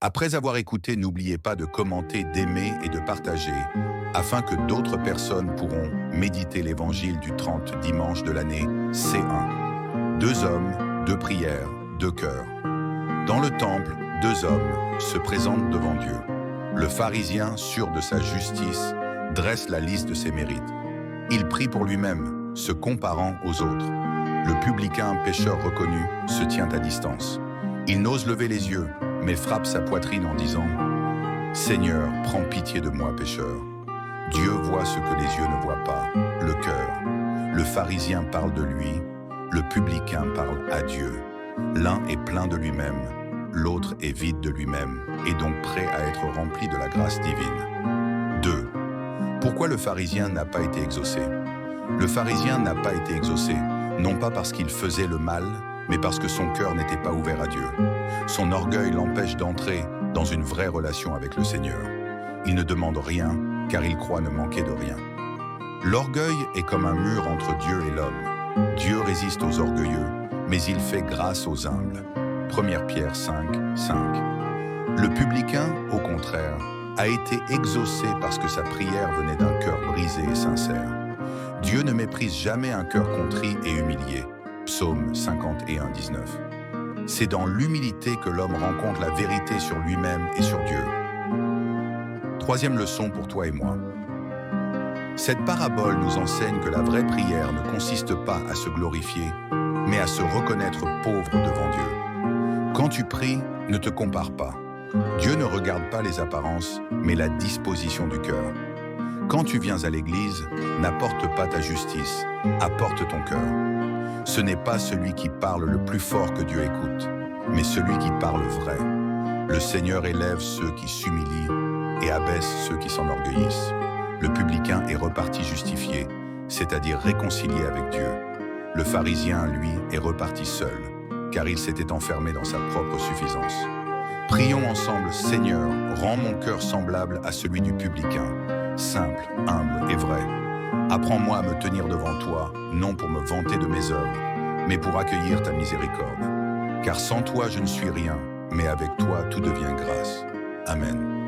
Après avoir écouté, n'oubliez pas de commenter, d'aimer et de partager, afin que d'autres personnes pourront méditer l'évangile du 30 dimanche de l'année C1. Deux hommes, deux prières, deux cœurs. Dans le temple, deux hommes se présentent devant Dieu. Le pharisien, sûr de sa justice, dresse la liste de ses mérites. Il prie pour lui-même, se comparant aux autres. Le publicain, pécheur reconnu, se tient à distance. Il n'ose lever les yeux, mais frappe sa poitrine en disant « Seigneur, prends pitié de moi, pécheur ». Dieu voit ce que les yeux ne voient pas, le cœur. Le pharisien parle de lui, le publicain parle à Dieu. L'un est plein de lui-même, l'autre est vide de lui-même, et donc prêt à être rempli de la grâce divine. 2. Pourquoi le pharisien n'a pas été exaucé? Le pharisien n'a pas été exaucé, non pas parce qu'il faisait le mal, mais parce que son cœur n'était pas ouvert à Dieu. Son orgueil l'empêche d'entrer dans une vraie relation avec le Seigneur. Il ne demande rien, car il croit ne manquer de rien. L'orgueil est comme un mur entre Dieu et l'homme. Dieu résiste aux orgueilleux, mais il fait grâce aux humbles. 1 Pierre 5, 5. Le publicain, au contraire, a été exaucé parce que sa prière venait d'un cœur brisé et sincère. Dieu ne méprise jamais un cœur contrit et humilié. Psaume 51, 19. C'est dans l'humilité que l'homme rencontre la vérité sur lui-même et sur Dieu. Troisième leçon pour toi et moi. Cette parabole nous enseigne que la vraie prière ne consiste pas à se glorifier, mais à se reconnaître pauvre devant Dieu. Quand tu pries, ne te compare pas. Dieu ne regarde pas les apparences, mais la disposition du cœur. Quand tu viens à l'église, n'apporte pas ta justice, apporte ton cœur. Ce n'est pas celui qui parle le plus fort que Dieu écoute, mais celui qui parle vrai. Le Seigneur élève ceux qui s'humilient et abaisse ceux qui s'enorgueillissent. Le publicain est reparti justifié, c'est-à-dire réconcilié avec Dieu. Le pharisien, lui, est reparti seul, car il s'était enfermé dans sa propre suffisance. Prions ensemble, Seigneur, rends mon cœur semblable à celui du publicain, simple, humble et vrai. Apprends-moi à me tenir devant toi, non pour me vanter de mes œuvres, mais pour accueillir ta miséricorde. Car sans toi, je ne suis rien, mais avec toi, tout devient grâce. Amen.